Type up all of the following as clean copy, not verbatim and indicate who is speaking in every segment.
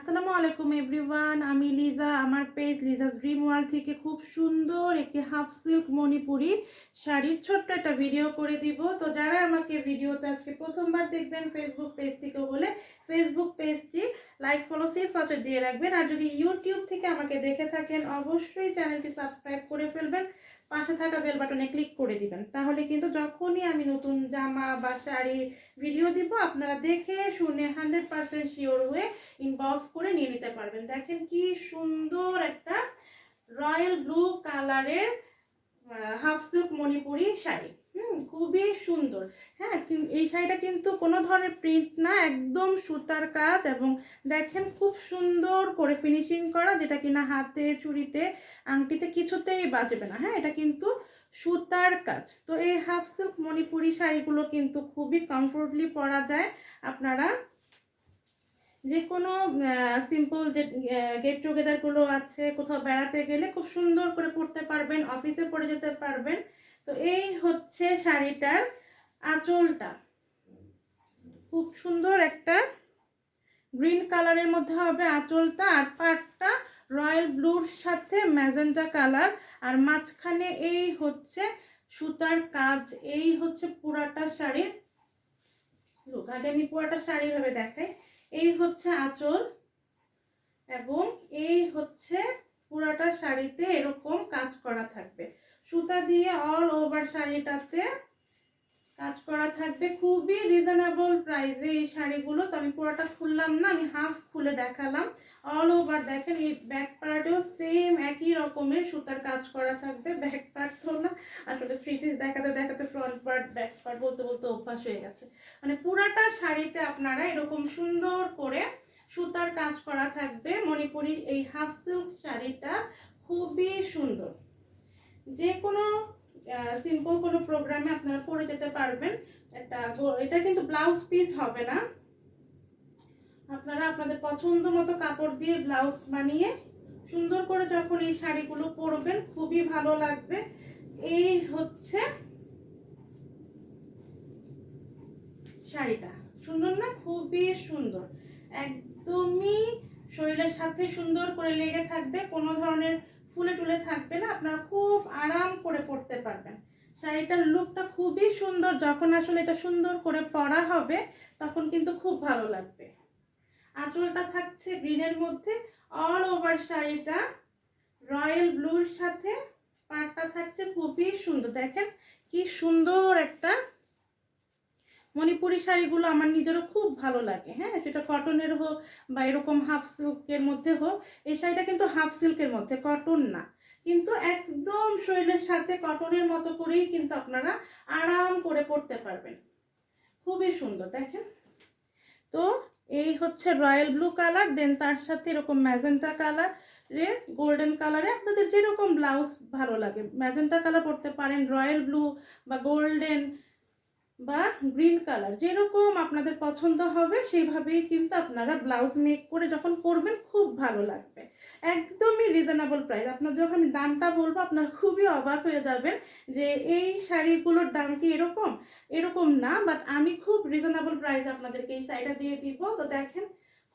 Speaker 1: আসসালামু আলাইকুম এভরিওয়ান, আমি লিজা। আমার পেজ লিজাস ড্রিম ওয়ার্ল্ড থেকে খুব সুন্দর একটি হাফ সিল্ক মণিপুরি শাড়ির ছোট্ট একটা ভিডিও করে দিব। তো যারা আমাকে ভিডিওতে আজকে প্রথমবার দেখবেন ফেসবুক পেজ থেকে হলে ফেসবুক পেজটি লাইক ফলো সেভ পাশে দিয়ে রাখবেন। আর যদি ইউটিউব থেকে আমাকে দেখে থাকেন অবশ্যই চ্যানেলটি সাবস্ক্রাইব করে ফেলবেন, পাশে থাকা বেল বাটনে ক্লিক করে দিবেন। তাহলে কিন্তু যখনই আমি নতুন জামা বা শাড়ির ভিডিও দিব আপনারা দেখে শুনে 100% শিওর হয়ে ইনবক্স করে নিয়ে নিতে পারবেন। দেখেন কি সুন্দর একটা রয়্যাল ব্লু কালারের হাফ সিল্ক মণিপুরি শাড়ি। খুবই সুন্দর। হ্যাঁ, এই শাড়িটা কিন্তু কোনো ধরনের প্রিন্ট না, একদম সুতার কাজ, এবং দেখেন খুব সুন্দর করে ফিনিশিং করা, যেটা কিনা হাতে, চুড়িতে, আংটিতে কিছুতেই বাজবে না। হ্যাঁ, এটা কিন্তু সুতার কাজ। তো এই হাফ সিল্ক মণিপুরি শাড়িগুলো কিন্তু খুবই কমফোর্টলি পরা যায়। আপনারা যে কোনো সিম্পল যে গেট টুগেদারগুলো আছে, কোথাও বেড়াতে গেলে খুব সুন্দর করে পরতে পারবেন, অফিসে পরে যেতে পারবেন। তো এই হচ্ছে শাড়িটার আঁচলটা, খুব সুন্দর একটা গ্রিন কালারের মধ্যে হবে আঁচলটা, আর পাটটা রয়্যাল ব্লুর সাথে ম্যাজেন্টা কালার, আর মাঝখানে এই হচ্ছে সুতার কাজ। এই হচ্ছে পুরাটা শাড়ির লুক। আগে আমি পুরাটা শাড়ি ভাবে দেখাই। এই হচ্ছে আঁচল, এবং এই হচ্ছে পুরাটা শাড়িতে এরকম কাজ করা থাকবে, সুতা দিয়ে অল ওভার শাড়িটাতে কাজ করা থাকবে। খুবই রিজনেবল প্রাইসে এই শাড়িগুলো। তো আমি পুরোটা খুললাম না, আমি হাফ খুলে দেখালাম। অল ওভার দেখেন, এই ব্যাক পার্টেও সেম একই রকমের সুতার কাজ করা থাকবে। ব্যাক পার্ট তো না, আসলে থ্রি পিস দেখাতে দেখাতে ফ্রন্ট পার্ট ব্যাক পার্ট বলতে বলতে অভ্যাস হয়ে গেছে। মানে পুরাটা শাড়িতে আপনারা এরকম সুন্দর করে সুতার কাজ করা থাকবে। মণিপুরির এই হাফ সিল্ক শাড়িটা খুবই সুন্দর, যে কোনো সিম্পল কোনো প্রোগ্রামে আপনারা পরে যেতে পারবেন। এটা কিন্তু ব্লাউজ পিস হবে না, আপনারা আপনাদের পছন্দ মতো কাপড় দিয়ে ব্লাউজ বানিয়ে সুন্দর করে যখন এই শাড়িগুলো পরবেন খুবই ভালো লাগবে। এই হচ্ছে শাড়িটা, সুন্দর না? খুবই সুন্দর, একদমই শরীরের সাথে সুন্দর করে লেগে থাকবে, কোনো ধরনের ফুলে টুলে থাকবে না, আপনারা খুব আরাম করে পরতে পারবেন। শাড়িটার লুকটা খুবই সুন্দর, যখন আসলে এটা সুন্দর করে পরা হবে তখন কিন্তু খুব ভালো লাগবে। আঁচলটা থাকছে গ্রিনের মধ্যে, অল ওভার শাড়িটা রয়্যাল ব্লুর সাথে পাড়টা থাকছে খুবই সুন্দর। দেখেন কি সুন্দর একটা মণিপুরি শাড়িগুলো আমার নিজেরও খুব ভালো লাগে। হ্যাঁ, সেটা কটনের হোক বা এরকম হাফ সিল্কের মধ্যে হোক। এই শাড়িটা কিন্তু হাফ সিল্কের মধ্যে, কটন না, কিন্তু একদম শরীরের সাথে কটনের মতো করেই কিন্তু আপনারা আরাম করে পরতে পারবেন। খুবই সুন্দর দেখেন। তো এই হচ্ছে রয়্যাল ব্লু কালার, দেন তার সাথে এরকম ম্যাজেন্টা কালারে, গোল্ডেন কালারে, আপনাদের যেরকম ব্লাউজ ভালো লাগে ম্যাজেন্টা কালার পরতে পারেন, রয়্যাল ব্লু বা গোল্ডেন বা গ্রিন কালার, যেরকম আপনাদের পছন্দ হবে সেইভাবেই কিন্তু আপনারা ব্লাউজ মেক করে যখন পরবেন খুব ভালো লাগবে। একদমই রিজনেবল প্রাইস। আপনার যখন আমি দামটা বলবো আপনারা খুবই অবাক হয়ে যাবেন যে এই শাড়িগুলোর দাম কি এরকম। এরকম না, বাট আমি খুব রিজনেবল প্রাইস আপনাদেরকে এই শাড়িটা দিয়ে দিব। তো দেখেন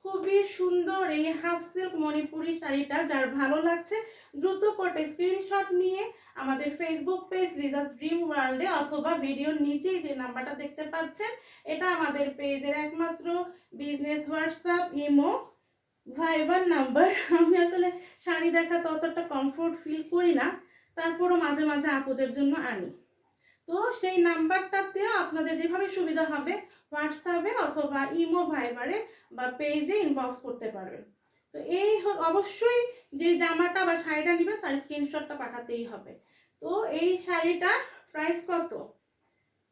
Speaker 1: খুবই সুন্দর এই হাফ সিল্ক মণিপুরি শাড়িটা, যার ভালো লাগছে দ্রুত করে স্ক্রিনশট নিয়ে আমাদের ফেসবুক পেজ লিজাস ড্রিম ওয়ার্ল্ডে, অথবা ভিডিওর নিচে যে নাম্বারটা দেখতে পাচ্ছেন এটা আমাদের পেজের একমাত্র বিজনেস হোয়াটসঅ্যাপ, ইমো, ভাইবার নাম্বার। আমি আসলে শাড়ি দেখাতে অতটা কমফোর্ট ফিল করি না, তারপরও মাঝে মাঝে আপুদের জন্য আনি। তো সেই নাম্বারটাতেও আপনাদের যেভাবে সুবিধা হবে হোয়াটসঅ্যাপে অথবা ইমো, ভাইবারে বা পেজে ইনবক্স করতে পারবেন। তো এই অবশ্যই যে জামাটা বা শাড়িটা নেবেন তার স্ক্রিনশটটা পাঠাতেই হবে। তো এই শাড়িটা প্রাইস কত?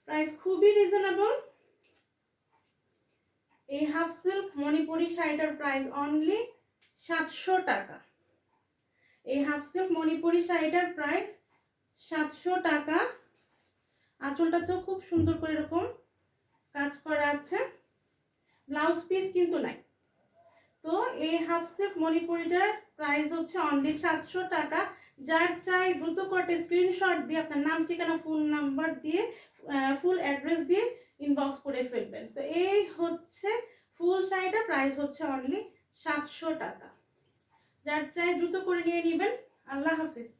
Speaker 1: প্রাইস খুবই রিজনেবল। এই হাফ সিল্ক মণিপুরি শাড়িটার প্রাইস অনলি 700 টাকা। এই হাফ সিল্ক মণিপুরি শাড়িটার প্রাইস 700 টাকা। আঁচলটাতেও খুব সুন্দর করে এরকম কাজ করা আছে, ব্লাউজ পিস কিন্তু নাই। তো এই হাফ সিল্ক মণিপুরিটার প্রাইস হচ্ছে অনলি 700 টাকা। যার চাই দ্রুত করে স্ক্রিনশট দিয়ে আপনার নাম, ঠিকানা, ফোন নাম্বার দিয়ে, ফুল অ্যাড্রেস দিয়ে ইনবক্স করে ফেলবেন। তো এই হচ্ছে ফুল শাড়িটার প্রাইস হচ্ছে অনলি 700 টাকা। যার চাই দ্রুত করে নিয়ে নেবেন। আল্লাহ হাফিজ।